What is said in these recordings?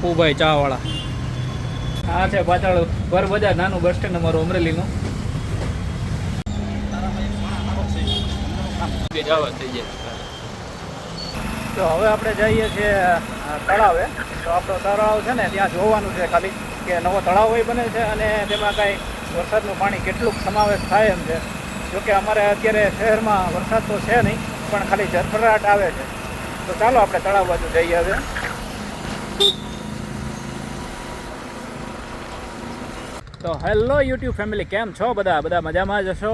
પપ્પુભાઈ ચા વાળા આ છે પાછળ ભર બજાર નાનું બસ સ્ટેન્ડ અમારું અમરેલીનું તો હવે આપણે જઈએ છીએ તળાવે. તો આપણો તળાવ છે ને ત્યાં જોવાનું છે ખાલી કે નવો તળાવ હોય બને છે અને તેમાં કાંઈ વરસાદનું પાણી કેટલુંક સમાવેશ થાય એમ છે. જોકે અમારે અત્યારે શહેરમાં વરસાદ તો છે નહીં પણ ખાલી ઝરફરાટ આવે છે. તો ચાલો આપણે તળાવ બાજુ જઈએ હવે. તો હેલો યુટ્યુબ ફેમિલી, કેમ છો બધા મજામાં જ હશો.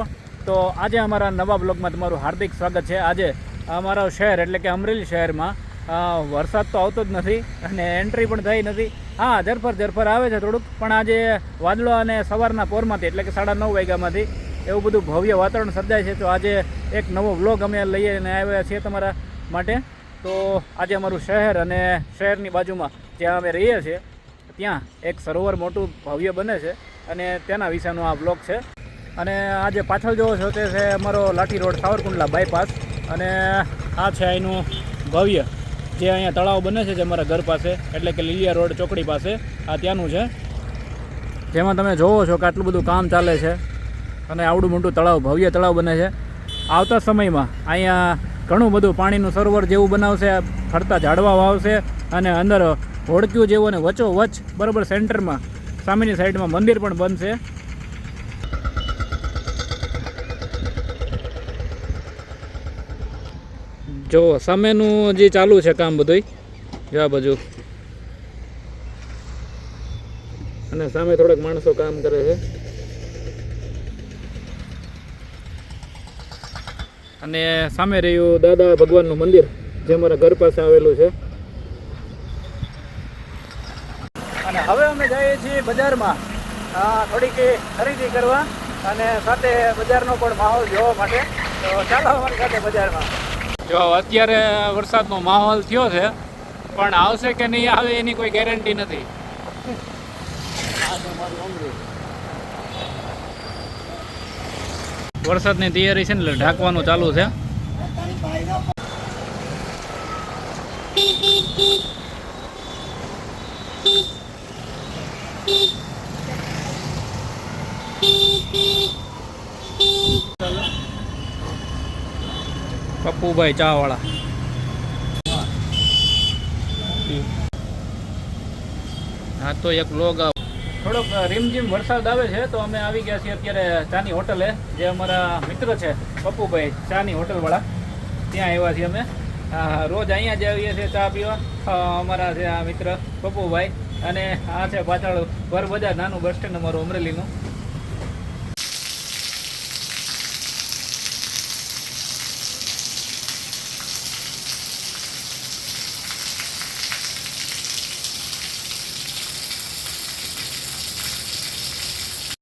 તો આજે અમારા નવા બ્લોગમાં તમારું હાર્દિક સ્વાગત છે. આજે અમારા શહેર એટલે કે અમરેલી શહેરમાં વરસાદ તો આવતો જ નથી અને એન્ટ્રી પણ થઈ નથી. હા, ઝરફર આવે છે થોડુંક, પણ આજે વાદળો અને સવારના પોરમાંથી એટલે કે 9:30 વાગ્યામાંથી એવું બધું ભવ્ય વાતાવરણ સર્જાય છે. તો આજે એક નવો બ્લોગ અમે લઈને આવ્યા છીએ તમારા માટે. તો આજે અમારું શહેર અને શહેરની બાજુમાં જ્યાં અમે રહીએ છીએ ત્યાં એક સરોવર મોટું ભવ્ય બને છે અને તેના વિશેનો આ બ્લોગ છે. અને આજે પાછળ જોવો છો તે છે અમારો લાઠી રોડ સાવરકુંડલા બાયપાસ. અને આ છે અહીંનું ભવ્ય જે અહીંયા તળાવ બને છે જે અમારા ઘર પાસે એટલે કે લીલિયા રોડ ચોકડી પાસે આ ત્યાંનું છે, જેમાં તમે જોવો છો કે આટલું બધું કામ ચાલે છે અને આવડું મોટું તળાવ ભવ્ય તળાવ બને છે. આવતા સમયમાં અહીંયા ઘણું બધું પાણીનું સરોવર જેવું બનાવશે, ફરતા ઝાડવા વાવશે અને અંદર હોડક્યું જેવું અને વચ્ચોવચ્ચ બરાબર સેન્ટરમાં સામેની સાઈડમાં મંદિર પણ બનશે. જો સામેનું જે ચાલુ છે કામ બધું જો આ બાજુ, અને સામે થોડાક માણસો કામ કરે છે. અને સામે રહ્યું દાદા ભગવાનનું મંદિર જે અમારા ઘર પાસે આવેલું છે. અને હવે અમે જઈએ છીએ બજારમાં થોડીક ખરીદી કરવા અને સાથે બજારનો પણ માહોલ જોવા માટે. તો ચાલો અમારી સાથે બજારમાં. જો અત્યારે વરસાદનો માહોલ થયો છે પણ આવશે કે નહીં આવે એની કોઈ ગેરંટી નથી. વરસાદની તૈયારી છે ને એટલે ઢાંકવાનું ચાલુ છે. પપ્પુભાઈ ચા વાળા હા, તો એક લોગ થોડોક રીમઝીમ વરસાદ આવે છે તો અમે આવી ગયા છીએ અત્યારે ચાની હોટલે, જે અમારા મિત્ર છે પપ્પુભાઈ ચાની હોટલવાળા, ત્યાં આવ્યા છીએ અમે. રોજ અહીંયા જ આવીએ છીએ ચા પીવા. અમારા છે આ મિત્ર પપ્પુભાઈ અને આ છે પાછળ ભર બજાર નાનું બસ સ્ટેન્ડ અમારું અમરેલીનું.